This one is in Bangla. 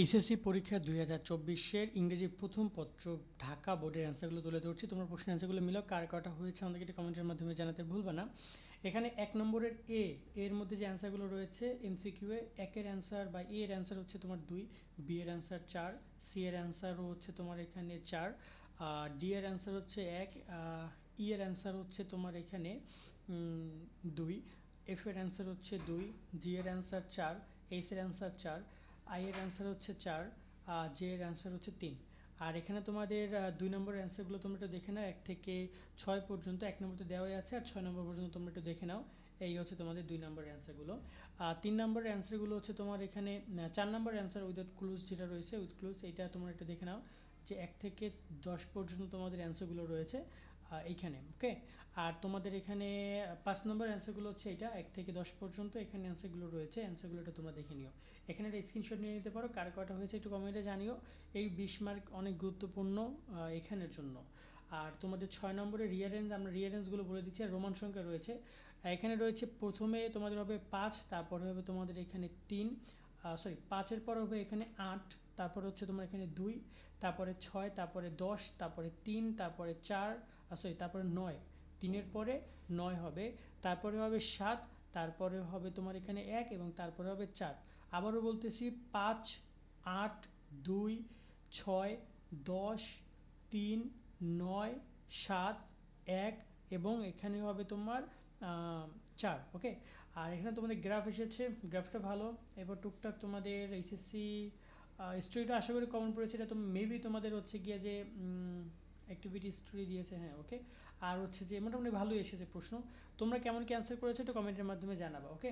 এইচএসসি পরীক্ষা 2024-এর ইংরেজি প্রথম পত্র ঢাকা বোর্ডের অ্যান্সারগুলো তুলে ধরছি। তোমরা প্রশ্নের অ্যান্সারগুলো মিলাও, কার কটা হয়েছে আমাদেরকে একটি কমেন্টের মাধ্যমে জানাতে ভুলবে না। এখানে 1 নম্বরের এর মধ্যে যে অ্যান্সারগুলো রয়েছে এমসিকিউ এ, একের অ্যান্সার বা এর অ্যান্সার হচ্ছে তোমার 2, বি এর অ্যান্সার 4, সি এর অ্যান্সারও হচ্ছে তোমার এখানে 4, ডি এর অ্যান্সার হচ্ছে 1, ই এর অ্যান্সার হচ্ছে তোমার এখানে 2, এফ এর অ্যান্সার হচ্ছে 2, জি এর অ্যান্সার 4, এইচ এর অ্যান্সার 4, আই এর অ্যান্সার হচ্ছে 4, জে এর অ্যান্সার হচ্ছে 3। আর এখানে তোমাদের 2 নম্বরের অ্যান্সারগুলো তোমরা একটু দেখে নাও, 1 থেকে 6 পর্যন্ত 1 নম্বরতে দেওয়াই আছে, আর 6 নম্বর পর্যন্ত তোমরা একটু দেখে নাও। এই হচ্ছে তোমাদের 2 নম্বরের অ্যান্সারগুলো। 3 নম্বরের অ্যান্সারগুলো হচ্ছে তোমার এখানে 4 নম্বরের অ্যান্সার উইদাউট ক্লুজ যেটা রয়েছে, উইথ ক্লুজ এইটা তোমরা একটু দেখে নাও যে 1 থেকে 10 পর্যন্ত তোমাদের অ্যান্সারগুলো রয়েছে এইখানে। ওকে, আর তোমাদের এখানে 5 নম্বর অ্যান্সারগুলো হচ্ছে এটা 1 থেকে 10 পর্যন্ত এখানে অ্যান্সারগুলো রয়েছে, অ্যান্সারগুলো এটা তোমরা দেখে নিও। এখানে একটা স্ক্রিনশট নিয়ে নিতে পারো, কার কটা হয়েছে একটু কমেন্টে জানিও। এই 20 মার্ক অনেক গুরুত্বপূর্ণ এখানের জন্য। আর তোমাদের 6 নম্বরের রিয়ারেঞ্জ, আমরা রিয়ারেঞ্জগুলো বলে দিচ্ছি। আর রোমান সংখ্যা রয়েছে, এখানে রয়েছে প্রথমে তোমাদের হবে 5, তারপরে হবে তোমাদের এখানে 3, 5-এর পর হবে এখানে 8, তারপর হচ্ছে তোমার এখানে 2, তারপরে 6, তারপরে 10, তারপরে 3, তারপরে 4, তারপরে 9, 3-এর পরে 9 হবে, তারপরে হবে 7, তারপরে হবে তোমার এখানে 1 এবং তারপরে হবে 4। আবারও বলতেছি 5, 8, 2, 6, 10, 3, 9, 7, 1 এবং এখানে হবে তোমার 4। ওকে, আর এখানে তোমাদের গ্রাফ এসেছে, গ্রাফটা ভালো। এবার টুকটাক তোমাদের এইচএসসি স্টোরিটা আশা করি কমন পড়েছে, এটা তো মেবি তোমাদের হচ্ছে গিয়ে যে অ্যাক্টিভিটি স্টোরি দিয়েছে, হ্যাঁ ওকে। আর হচ্ছে যে মোটামুটি ভালোই এসেছে প্রশ্ন। তোমরা কেমন কি অ্যান্সার করেছো একটু কমেন্টের মাধ্যমে জানাবা। ওকে।